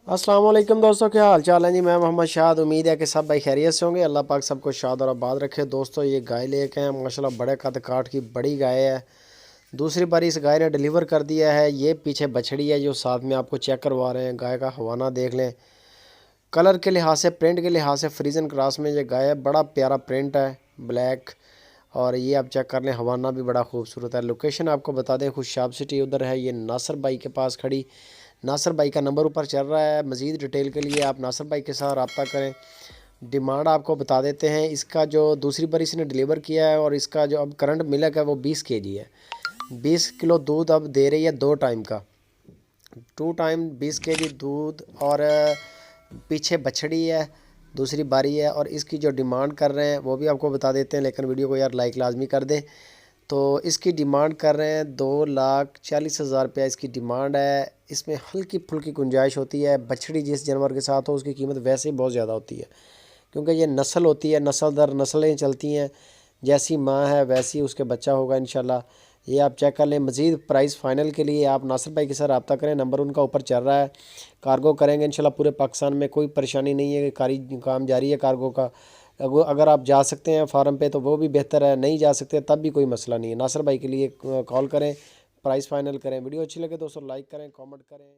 अस्सलाम वालेकुम दोस्तों, क्या हाल चाल है जी। मैं मोहम्मद शाद। उम्मीद है कि सब भाई खैरियत से होंगे। अल्लाह पाक सबको शाद और आबाद रखे। दोस्तों ये गाय लेके हैं, माशाल्लाह बड़े कद काठ की बड़ी गाय है। दूसरी बार इस गाय ने डिलीवर कर दिया है। ये पीछे बछड़ी है जो साथ में आपको चेक करवा रहे हैं। गाय का हवाना देख लें, कलर के लिहाज से, प्रिंट के लिहाज से फ्रीजन क्रॉस में ये गाय है। बड़ा प्यारा प्रिंट है, ब्लैक। और ये आप चेक कर लें, हवाना भी बड़ा खूबसूरत है। लोकेशन आपको बता दें, खुशाब सिटी उधर है। ये नासर भाई के पास खड़ी। नासर भाई का नंबर ऊपर चल रहा है। मज़ीद डिटेल के लिए आप नासर भाई के साथ रब्ता करें। डिमांड आपको बता देते हैं। इसका जो दूसरी बार इसने डिलीवर किया है और इसका जो अब करंट मिल्क है वो 20 kg है। 20 किलो दूध अब दे रही है 2 टाइम का। 2 टाइम 20 kg दूध। और पीछे बछड़ी है, दूसरी बारी है। और इसकी जो डिमांड कर रहे हैं वो भी आपको बता देते हैं, लेकिन वीडियो को यार लाइक लाजमी कर दें। तो इसकी डिमांड कर रहे हैं 2,40,000 रुपया इसकी डिमांड है। इसमें हल्की फुल्की गुंजाइश होती है। बछड़ी जिस जानवर के साथ हो उसकी कीमत वैसे ही बहुत ज़्यादा होती है, क्योंकि ये नस्ल होती है, नस्ल दर नस्लें चलती हैं। जैसी माँ है वैसी उसके बच्चा होगा इंशाल्लाह। ये आप चेक कर लें। मज़ीद प्राइस फ़ाइनल के लिए आप नासिर भाई के साथ रब्ता करें। नंबर उनका ऊपर चल रहा है। कार्गो करेंगे इंशाल्लाह पूरे पाकिस्तान में, कोई परेशानी नहीं है। काम जारी है कार्गो का। अगर आप जा सकते हैं फार्म पे तो वो भी बेहतर है, नहीं जा सकते तब भी कोई मसला नहीं है। नासिर भाई के लिए कॉल करें, प्राइस फ़ाइनल करें। वीडियो अच्छी लगे दोस्तों लाइक करें, कमेंट करें।